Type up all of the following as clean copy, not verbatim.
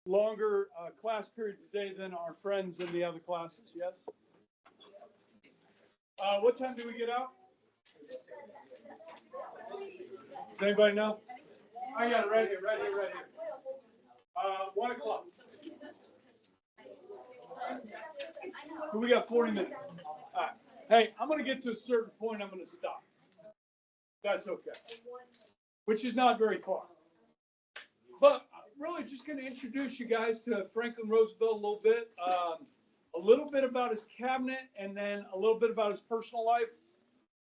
longer class period today than our friends in the other classes, yes? What time do we get out? Does anybody know? I got it right here. 1 o'clock. We got 40 minutes. All right. Hey, I'm going to get to a certain point. I'm going to stop. That's okay. Which is not very far. But really just going to introduce you guys to Franklin Roosevelt a little bit about his cabinet, and then a little bit about his personal life.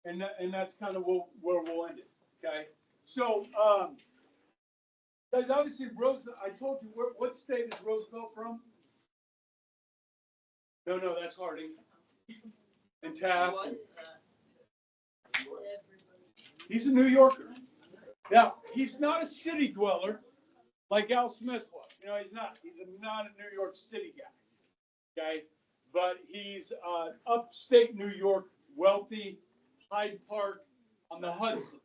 And that's kind of where we'll end it. Okay. So, guys, obviously, I told you, what state is Roosevelt from? No, that's Harding. And Taft. He's a New Yorker. Now, he's not a city dweller like Al Smith was. He's not. He's not a New York City guy. Okay? But he's upstate New York, wealthy, Hyde Park on the Hudson.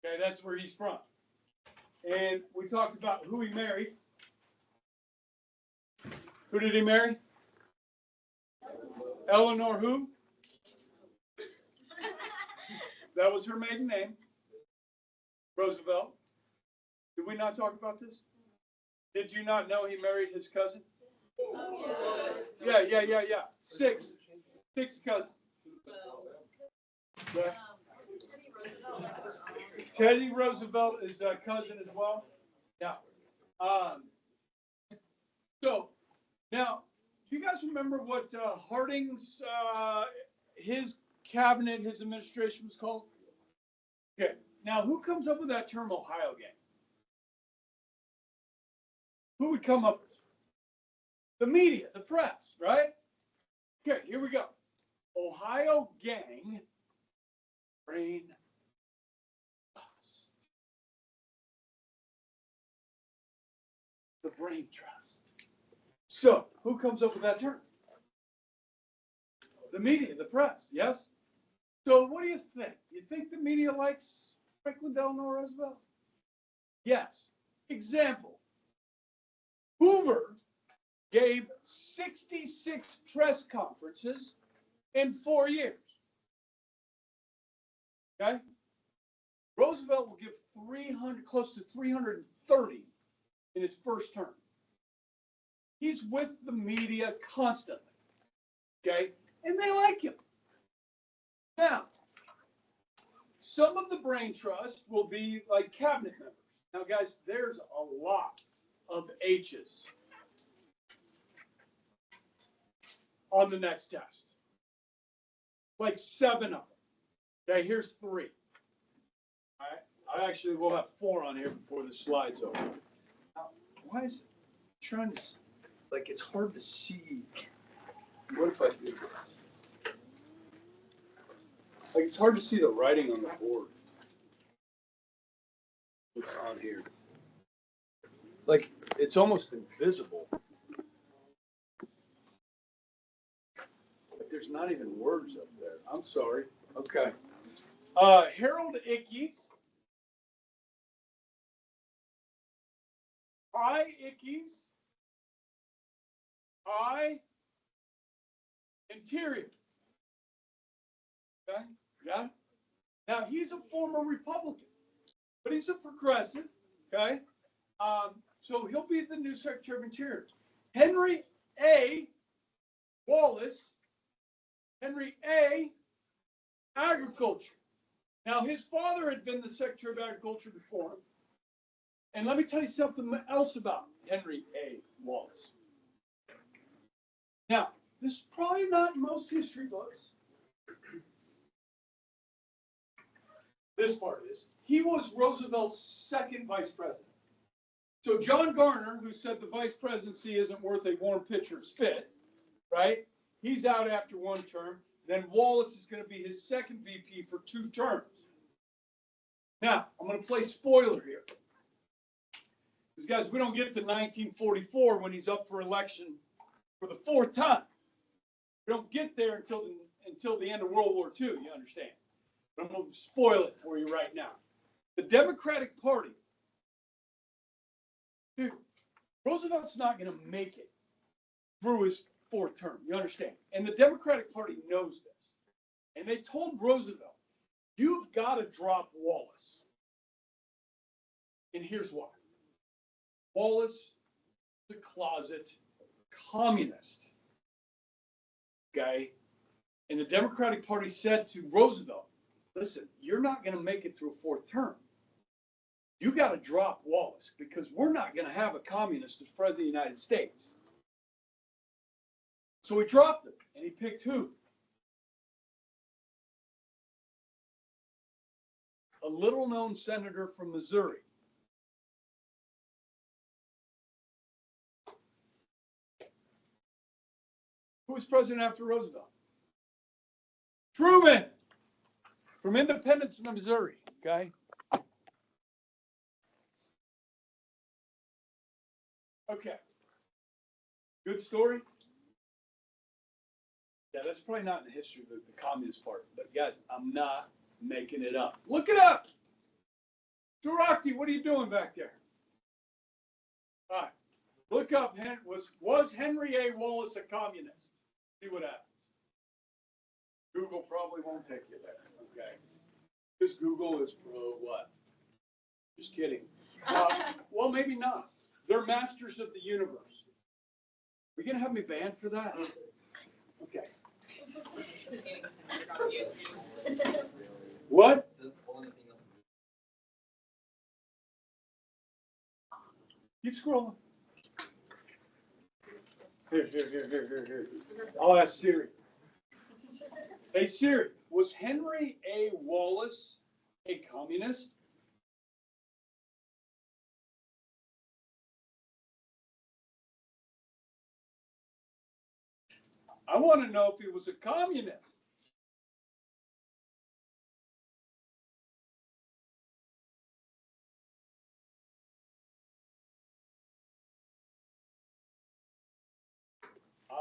Okay, that's where he's from. And we talked about who he married. Who did he marry? Eleanor who? That was her maiden name. Roosevelt. Did we not talk about this? Did you not know he married his cousin? Yeah. Six cousins. Okay. Teddy Roosevelt is a cousin as well. Yeah. So now, do you guys remember what Harding's his cabinet, his administration was called? Okay. Now, who comes up with that term, Ohio gang? Who would come up with it? The media, the press, right? Okay, here we go. Ohio gang, brain trust. The brain trust. So, who comes up with that term? The media, the press, yes? So, what do you think? You think the media likes Franklin Delano Roosevelt? Yes. Example. Hoover gave 66 press conferences in 4 years. Okay? Roosevelt will give close to 330 in his first term. He's with the media constantly. Okay? And they like him. Now, some of the brain trust will be like cabinet members. Now, guys, there's a lot of H's on the next test. Like 7 of them. Okay, here's 3. All right. I actually will have 4 on here before the slide's over. Now, why is it trying to, like, it's hard to see. What if I do this? Like, it's hard to see the writing on the board. What's on here? Like, it's almost invisible. Like, there's not even words up there. I'm sorry. Okay. Harold Ickes. I. Ickes. I. Interior. Okay? Yeah? Now, he's a former Republican, but he's a progressive. Okay? So he'll be the new Secretary of Interior. Henry A. Wallace. Henry A. Agriculture. Now, his father had been the Secretary of Agriculture before him. And let me tell you something else about Henry A. Wallace. Now, this is probably not in most history books. This part is. He was Roosevelt's second vice president. So John Garner, who said the vice presidency isn't worth a warm pitcher of spit, right? He's out after 1 term. Then Wallace is going to be his second VP for 2 terms. Now, I'm going to play spoiler here. Because, guys, we don't get to 1944 when he's up for election for the 4th time. We don't get there until the end of World War II, you understand. But I'm going to spoil it for you right now. The Democratic Party, dude, Roosevelt's not going to make it through his fourth term. You understand? And the Democratic Party knows this. And they told Roosevelt, you've got to drop Wallace. And here's why. Wallace is a closet communist. Okay? And the Democratic Party said to Roosevelt, listen, you're not going to make it through a fourth term. You got to drop Wallace because we're not going to have a communist as president of the United States. So he dropped him, and he picked who? A little-known senator from Missouri. Who was president after Roosevelt? Truman, from Independence, Missouri, okay? Okay. Good story? Yeah, that's probably not in the history of the Communist Party. But guys, I'm not making it up. Look it up. Durakti, what are you doing back there? All right. Look up, was Henry A. Wallace a communist? See what happens. Google probably won't take you there, okay? Because Google is pro what? Just kidding. Well, maybe not. They're masters of the universe. Are you going to have me banned for that? Okay. What? Keep scrolling. Here. I'll ask Siri. Hey, Siri, was Henry A. Wallace a communist? I want to know if he was a communist.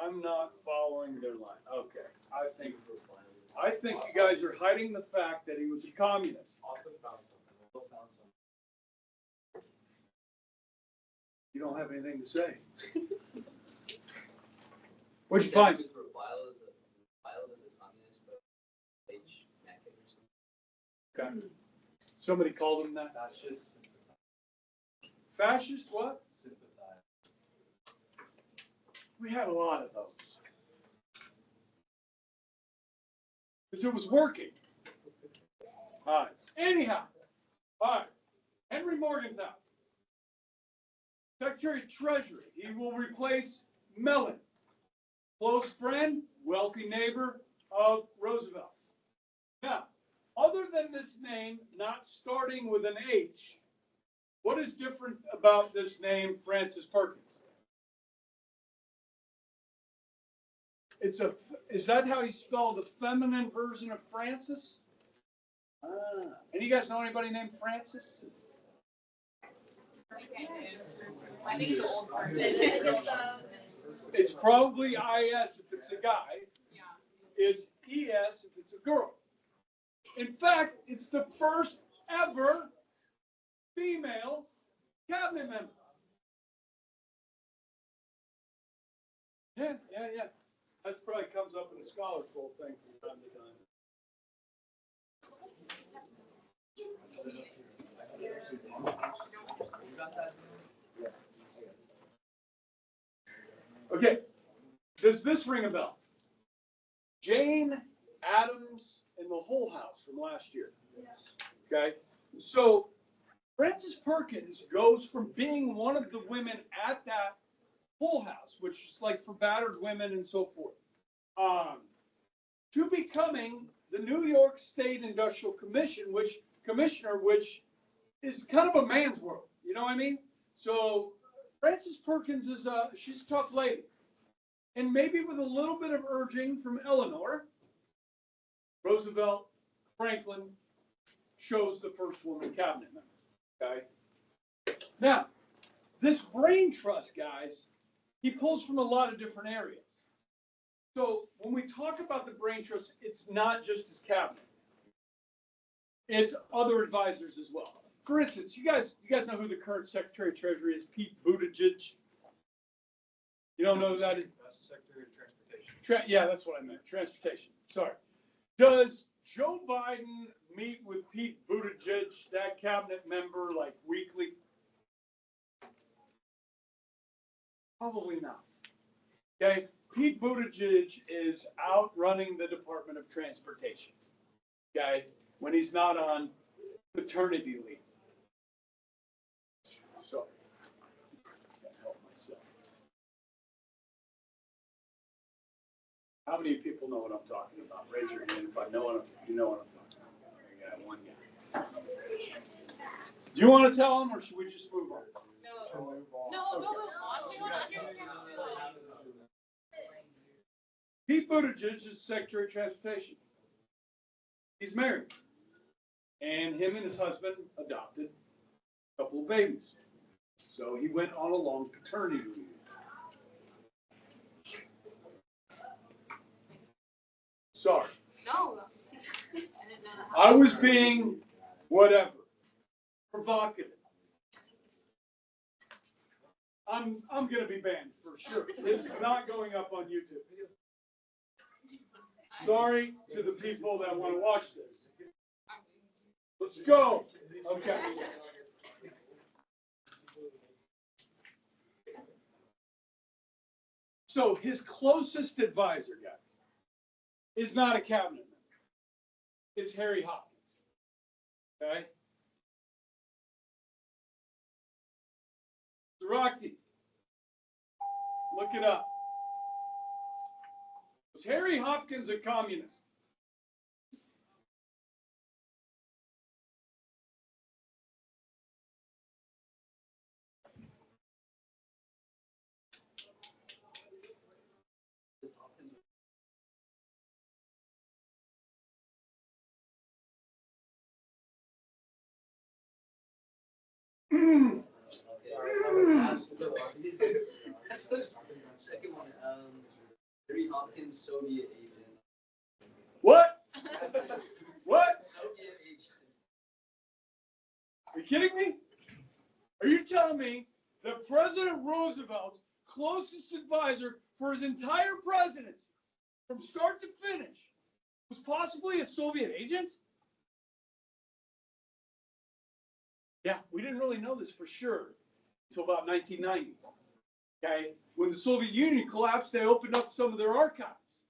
I'm not following their line. Okay. I think you guys are hiding the fact that he was a communist. Austin found something. You don't have anything to say. What'd you find? Okay. Somebody called him that? Fascist. Fascist what? Sympathize. We had a lot of those. Because it was working. All right. Anyhow. All right. Henry Morgenthau. Secretary of Treasury. He will replace Mellon. Close friend, wealthy neighbor of Roosevelt. Now, other than this name not starting with an H, what is different about this name, Francis Perkins? Is that how you spell the feminine version of Francis? Any of you guys know anybody named Francis? I think it's an old person. It's probably IS if it's a guy. Yeah. It's ES if it's a girl. In fact, it's the first ever female cabinet member. Yeah. That probably comes up in the Scholars Bowl thing from time to time. Okay, does this ring a bell? Jane Addams in the Whole House from last year. Yes. Okay, so Frances Perkins goes from being one of the women at that Whole House, which is like for battered women and so forth, to becoming the New York State Industrial Commissioner, which is kind of a man's world. You know what I mean? So Frances Perkins she's a tough lady. And maybe with a little bit of urging from Eleanor, Roosevelt, Franklin chose the first woman cabinet member. Okay? Now, this brain trust, guys, he pulls from a lot of different areas. So when we talk about the brain trust, it's not just his cabinet. It's other advisors as well. For instance, you guys know who the current Secretary of Treasury is, Pete Buttigieg. You don't know who that is? That's the Secretary of Transportation. Yeah, that's what I meant. Transportation. Sorry. Does Joe Biden meet with Pete Buttigieg, that cabinet member, like weekly? Probably not. Okay. Pete Buttigieg is out running the Department of Transportation. Okay. When he's not on paternity leave. Sorry. Can't help myself. How many people know what I'm talking about? Raise your hand if I know what you know what I'm talking about. I got one guy. Do you want to tell him, or should we just move on? No, don't move on. We want to understand fully. Pete Buttigieg is Secretary of Transportation. He's married. And him and his husband adopted a couple of babies. So he went on a long paternity leave. Sorry. No. I didn't know that. I was being whatever. Provocative. I'm gonna be banned for sure. This is not going up on YouTube. Sorry to the people that want to watch this. Let's go. Okay. So his closest advisor, guys, is not a cabinet member. It's Harry Hopkins. Okay? Zarokti. Look it up. Was Harry Hopkins a communist? Second one, Harry Hopkins, Soviet agent. What? What? Soviet agent. Are you kidding me? Are you telling me that President Roosevelt's closest advisor for his entire presidency, from start to finish, was possibly a Soviet agent? Yeah, we didn't really know this for sure until about 1990. Okay, when the Soviet Union collapsed, they opened up some of their archives,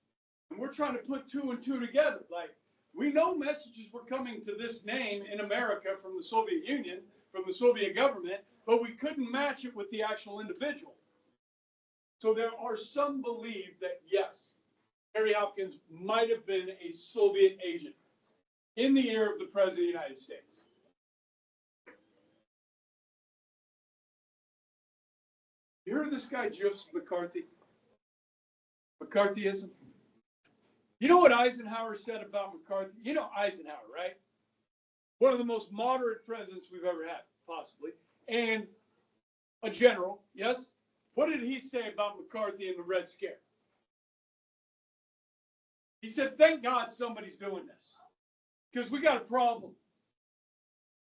and we're trying to put two and two together. Like, we know messages were coming to this name in America from the Soviet Union, from the Soviet government, but we couldn't match it with the actual individual. So there are some believe that yes, Harry Hopkins might have been a Soviet agent in the ear of the President of the United States. You heard of this guy, Joseph McCarthy? McCarthyism? You know what Eisenhower said about McCarthy? You know Eisenhower, right? One of the most moderate presidents we've ever had, possibly. And a general, yes? What did he say about McCarthy and the Red Scare? He said, thank God somebody's doing this. Because we got a problem.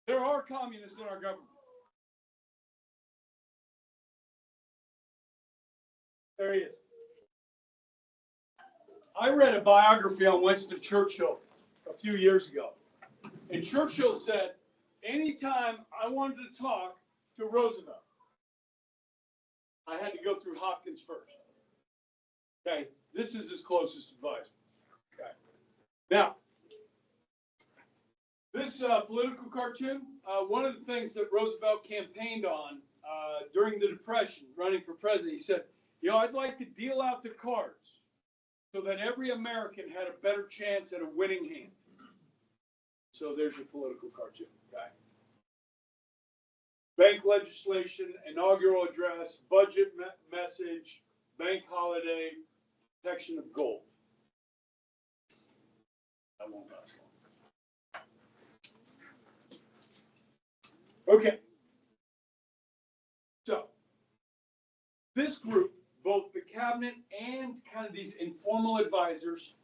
There are communists in our government. There he is. I read a biography on Winston Churchill a few years ago. And Churchill said, anytime I wanted to talk to Roosevelt, I had to go through Hopkins first. Okay, this is his closest advisor. Okay. Now, this political cartoon, one of the things that Roosevelt campaigned on during the Depression, running for president, he said, you know, I'd like to deal out the cards so that every American had a better chance at a winning hand. So there's your political cartoon, okay? Bank legislation, inaugural address, budget message, bank holiday, protection of gold. That won't last long. Okay. So, this group, both the cabinet and kind of these informal advisors,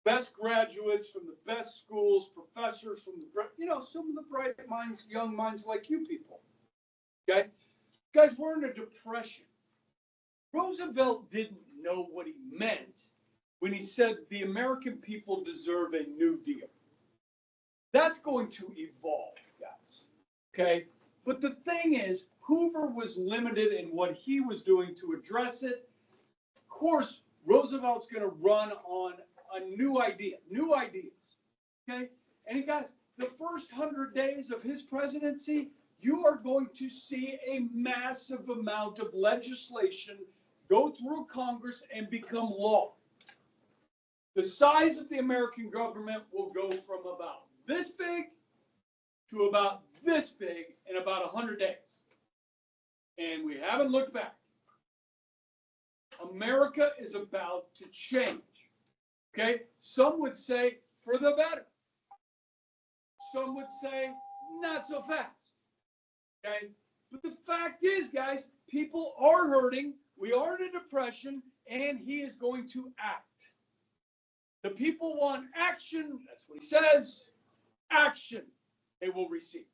best graduates from the best schools, professors from the, you know, some of the bright minds, young minds like you people. Okay? Guys, we're in a depression. Roosevelt didn't know what he meant when he said the American people deserve a New Deal. That's going to evolve, guys. Okay? But the thing is, Hoover was limited in what he was doing to address it. Of course, Roosevelt's going to run on a new ideas. Okay? And guys, the first 100 days of his presidency, you are going to see a massive amount of legislation go through Congress and become law. The size of the American government will go from about this big to about this big in about 100 days. And we haven't looked back. America is about to change. Okay? Some would say for the better. Some would say not so fast. Okay? But the fact is, guys, people are hurting. We are in a depression, and he is going to act. The people want action. That's what he says. Action they will receive.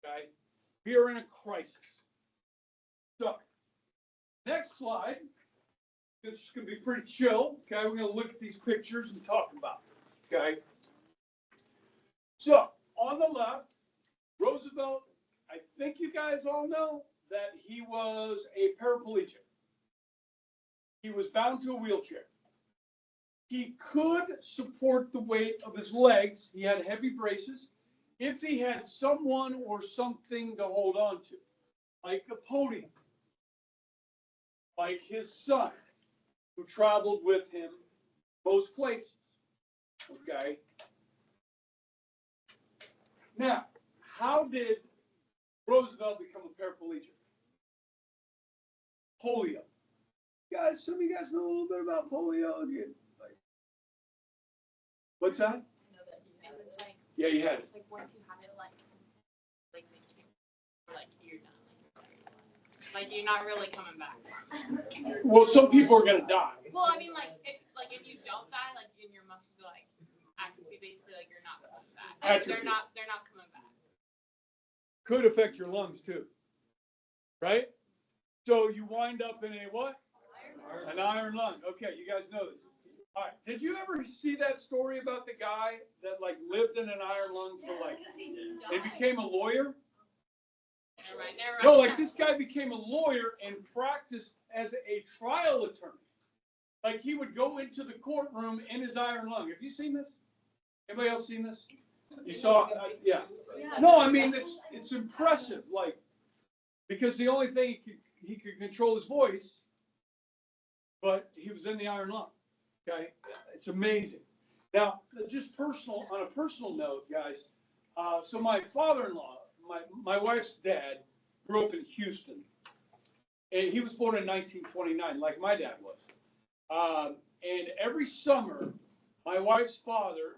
Okay? We are in a crisis. So, next slide. It's just going to be pretty chill. Okay? We're going to look at these pictures and talk about it. Okay? So, on the left, Roosevelt, I think you guys all know that he was a paraplegic. He was bound to a wheelchair. He could support the weight of his legs. He had heavy braces. If he had someone or something to hold on to, like a podium, like his son, who traveled with him most places. Okay? Now, how did Roosevelt become a paraplegic? Polio. Guys, some of you guys know a little bit about polio. What's that? I know that you have it. Like, Yeah, you had it. like once you have it, like they can't, like you're done. Like you're not really coming back. Well, some people are gonna die. Well, I mean, like if you don't die, like in your muscles, like atrophy, basically, like you're not coming back. Like, Atrophy. they're not coming back. Could affect your lungs too, right? So you wind up in a what? An iron lung. Okay, you guys know this. All right. Did you ever see that story about the guy that like lived in an iron lung for like? He became a lawyer. Never mind. No, like this guy became a lawyer and practiced as a trial attorney. Like he would go into the courtroom in his iron lung. Have you seen this? Anybody else seen this? You saw? Yeah. No, I mean it's impressive. Like because the only thing he could control his voice, but he was in the iron lung. Okay, it's amazing. Now, just personal on a personal note, guys. So my father-in-law, my wife's dad, grew up in Houston, and he was born in 1929, like my dad was. And every summer, my wife's father,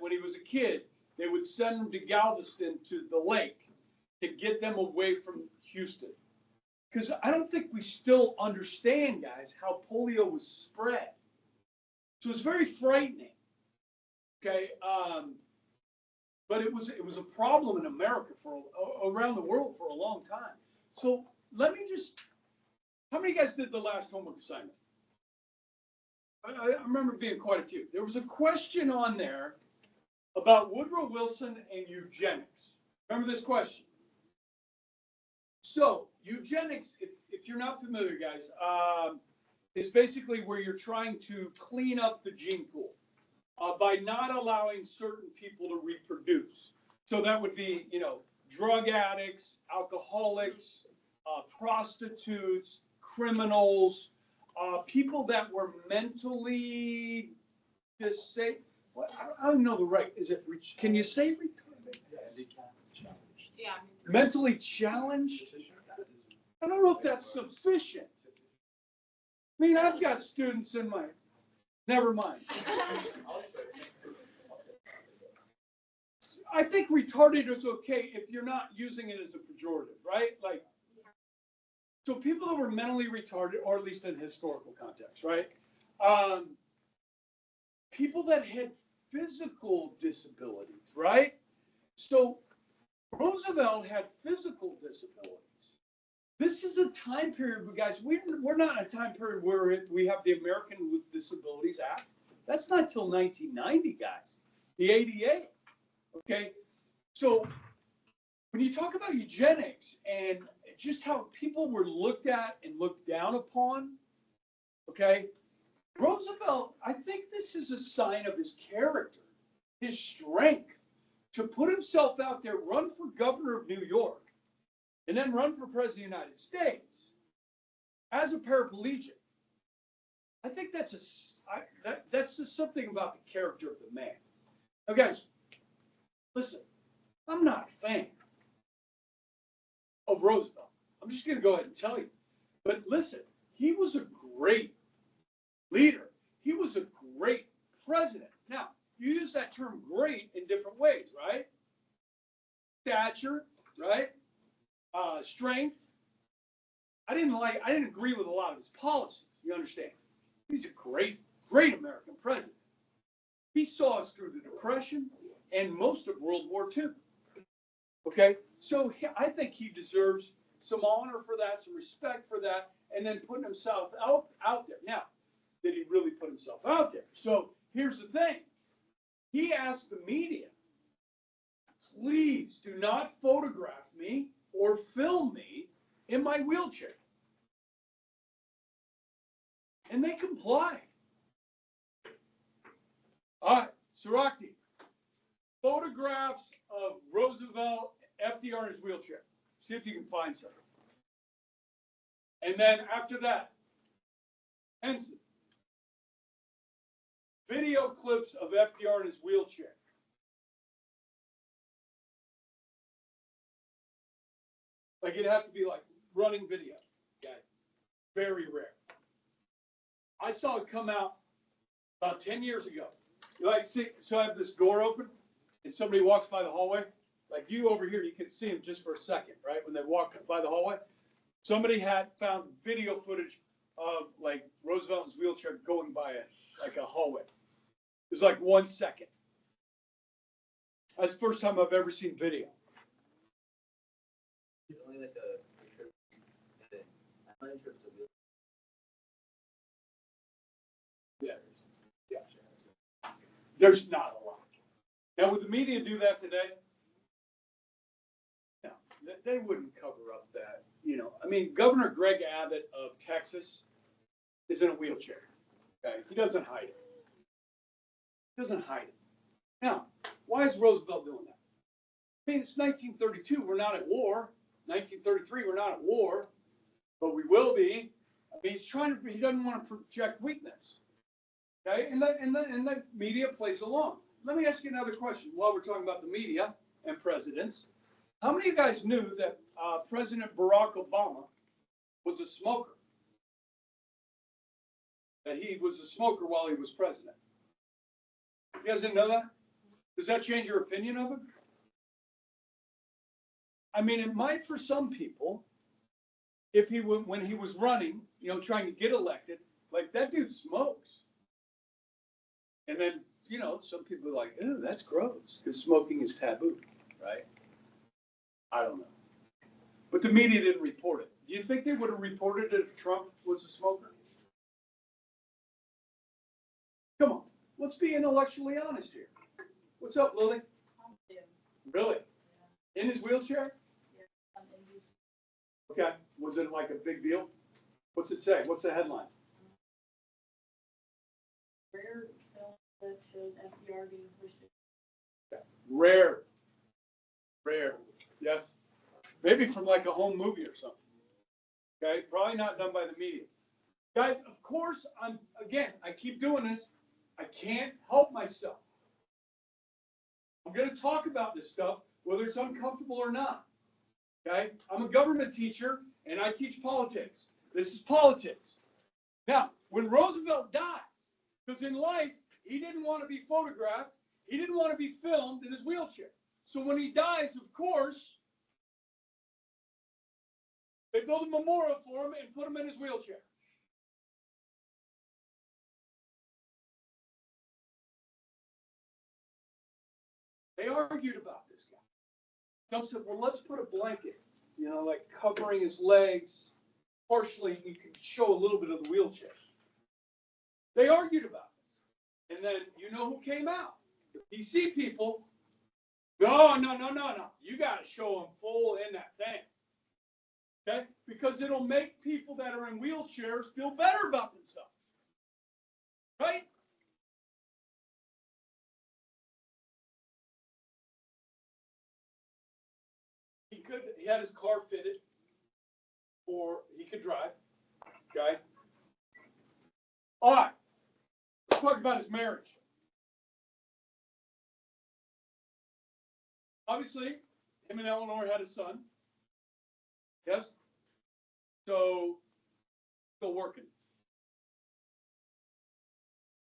when he was a kid, they would send him to Galveston to the lake to get them away from Houston. Because I don't think we still understand, guys, how polio was spread. So it's very frightening. Okay, but it was a problem in America for around the world for a long time. So let me just. How many of you guys did the last homework assignment? I remember being quite a few. There was a question on there about Woodrow Wilson and eugenics. Remember this question? So eugenics, if you're not familiar, guys, is basically where you're trying to clean up the gene pool by not allowing certain people to reproduce. So that would be, drug addicts, alcoholics, prostitutes, criminals, people that were mentally disabled. I don't know the right. Is it? Can you say retarded? Yeah. Mentally challenged. I don't know if that's sufficient. I mean, I've got students in my. Never mind. I think retarded is okay if you're not using it as a pejorative, right? Like, so people that were mentally retarded, or at least in historical context, right? People that had physical disabilities, right? So Roosevelt had physical disabilities. This is a time period, guys, we're not in a time period where we have the American with Disabilities Act. That's not till 1990, guys. The ADA. Okay, so when you talk about eugenics and just how people were looked at and looked down upon, okay, Roosevelt, I think this is a sign of his character, his strength to put himself out there, run for governor of New York, and then run for president of the United States as a paraplegic. I think that's just something about the character of the man. Now, guys, listen, I'm not a fan of Roosevelt. I'm just going to go ahead and tell you. But listen, he was a great leader. He was a great president. Now, you use that term great in different ways, right? Stature, right? Strength. I didn't agree with a lot of his policies. You understand? He's a great American president. He saw us through the Depression and most of World War II. Okay, so I think he deserves some honor for that, some respect for that, and then putting himself out there. Now, did he really put himself out there? So here's the thing. He asked the media, please do not photograph me or film me in my wheelchair. And they complied. All right, Sarakti. Photographs of Roosevelt, FDR in his wheelchair. See if you can find some. And then after that, Henson. Video clips of FDR in his wheelchair. Like it'd have to be like running video. Okay. Very rare. I saw it come out about 10 years ago. Like, see, so I have this door open and somebody walks by the hallway. Like you over here, you can see them just for a second, right? When they walk by the hallway. Somebody had found video footage of like Roosevelt in his wheelchair going by a hallway. It was like 1 second. That's the first time I've ever seen video. It's only like a picture. I'm not sure if it's a wheel. Yeah. There's not a lot. Now, would the media do that today? No, they wouldn't cover up that. You know, I mean, Governor Greg Abbott of Texas is in a wheelchair. Okay, he doesn't hide it. Now, why is Roosevelt doing that? I mean, it's 1932. We're not at war. 1933. We're not at war, but we will be. I mean, he doesn't want to project weakness. Okay, and the media plays along. Let me ask you another question while we're talking about the media and presidents. How many of you guys knew that President Barack Obama was a smoker? That he was a smoker while he was president? You guys didn't know that? Does that change your opinion of him? I mean, it might for some people, if when he was running, you know, trying to get elected, like that dude smokes. And then, you know, some people are like, "Ew, that's gross," because smoking is taboo, right? I don't know. But the media didn't report it. Do you think they would have reported it if Trump was a smoker? Come on, let's be intellectually honest here. What's up, Lily? Really? In his wheelchair? Okay. Was it like a big deal? What's it say? What's the headline? Rare film that shows FDR being pushed. Okay. Rare. Yes. Maybe from like a home movie or something. Okay. Probably not done by the media. Guys, of course, I keep doing this. I can't help myself. I'm going to talk about this stuff, whether it's uncomfortable or not. Okay? I'm a government teacher, and I teach politics. This is politics. Now, when Roosevelt dies, because in life, he didn't want to be photographed, he didn't want to be filmed in his wheelchair. So when he dies, of course, they build a memorial for him and put him in his wheelchair. They argued about this guy. Some said, well, let's put a blanket you know, like covering his legs. Partially, you could show a little bit of the wheelchair. They argued about this. And then, you know who came out? The PC people. No. You got to show them full in that thing. Okay? Because it'll make people that are in wheelchairs feel better about themselves. Right? He had his car fitted for he could drive. Okay? All right. Let's talk about his marriage. Obviously, him and Eleanor had a son. Yes? So, still working.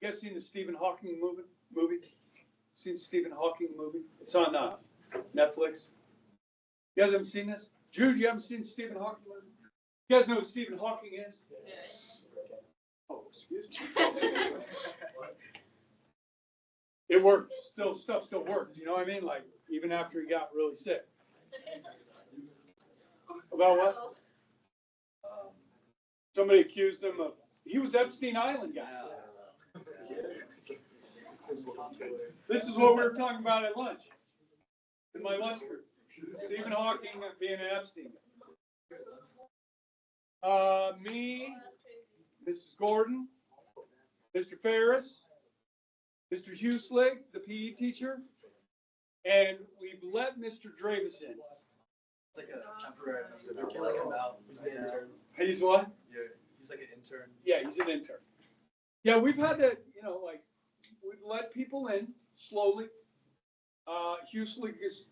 You guys seen the Stephen Hawking movie? Seen Stephen Hawking movie? It's on Netflix. You guys haven't seen this? Jude, you haven't seen Stephen Hawking movie? You guys know who Stephen Hawking is? Yes. Oh, excuse me. It worked. Stuff still worked. You know what I mean? Like, even after he got really sick. About what? Somebody accused him of, he was Epstein Island guy. This is what we were talking about at lunch. In my lunch group. Stephen Hawking being an Epstein guy. Me, Mrs. Gordon, Mr. Ferris, Mr. Huslig, the PE teacher, and we've let Mr. Dravis in. It's like a temporary, like about. He's an intern. He's what? Yeah, he's like an intern. Yeah, he's an intern. Yeah, we've had to, you know, like, we've let people in slowly. Huslig is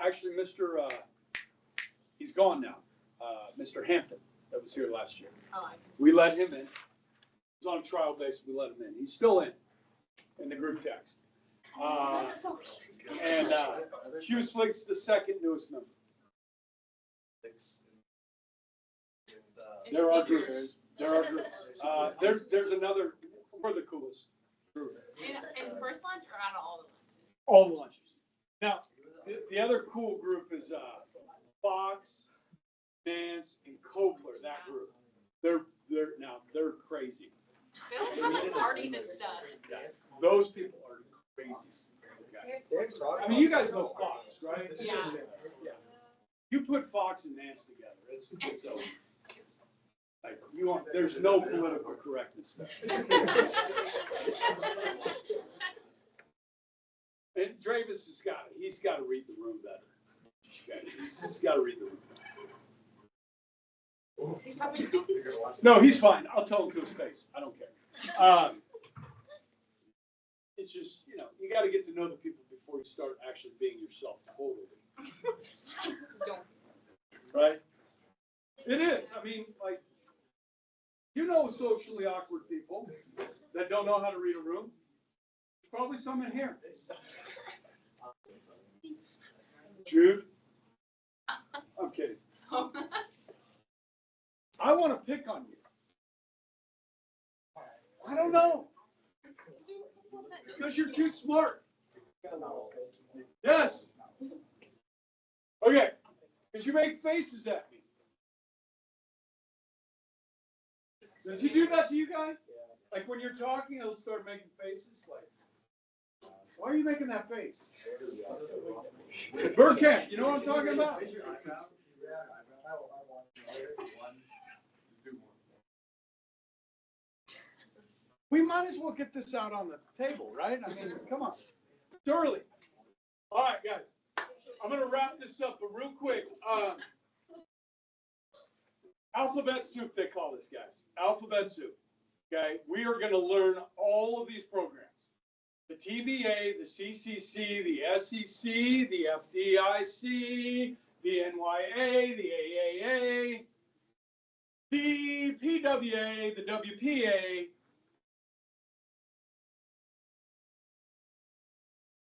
actually Mr. He's gone now. Mr. Hampton, that was here last year. Oh, We let him in. He was on a trial basis. We let him in. He's still in the group text. And Huslig's the second newest member. There are groups. There's another. We're the coolest group. in first lunch or out of all the lunches? All the lunches. Now, the other cool group is Fox, Nance, and Kobler. That group. They're crazy. They like having parties and stuff. Yeah. Those people are crazy. Okay. I mean, you guys know Fox, right? Yeah. Yeah. You put Fox and Nance together, it's over. Like, there's no political correctness there. And Dravis he's got to read the room better. Okay? He's got to read the room better. He's probably No, he's fine. I'll tell him to his face. I don't care. It's just, you know, you got to get to know the people before you start actually being yourself totally. don't. Right? It is. I mean, like, you know socially awkward people that don't know how to read a room. There's probably some in here. Jude? I'm kidding. I want to pick on you. I don't know. Because you're too smart. Yes. Okay. Because you make faces at me. Does he do that to you guys? Like when you're talking, he'll start making faces like, why are you making that face? Burkamp, you know what I'm talking about? We might as well get this out on the table, right? I mean, come on. It's early. All right, guys. I'm going to wrap this up, but real quick. Alphabet soup, they call this, guys. Alphabet soup. Okay? We are going to learn all of these programs. The TVA, the CCC, the SEC, the FDIC, the NYA, the AAA, the PWA, the WPA,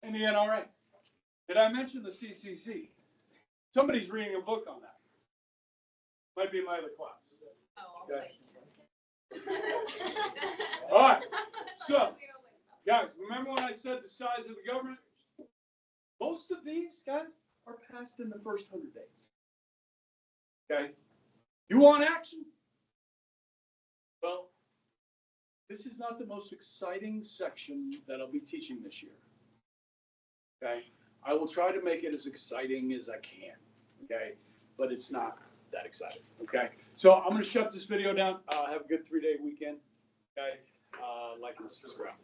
and the NRA. Did I mention the CCC? Somebody's reading a book on that. Might be in my other class. Oh, Okay. I'll All right. So, guys, remember when I said the size of the government? Most of these, guys, are passed in the first 100 days. Okay? You want action? Well, this is not the most exciting section that I'll be teaching this year. Okay? I will try to make it as exciting as I can. Okay? But it's not that exciting. Okay? So I'm going to shut this video down. Have a good 3-day weekend. Okay? Like and subscribe.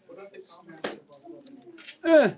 What about the comments about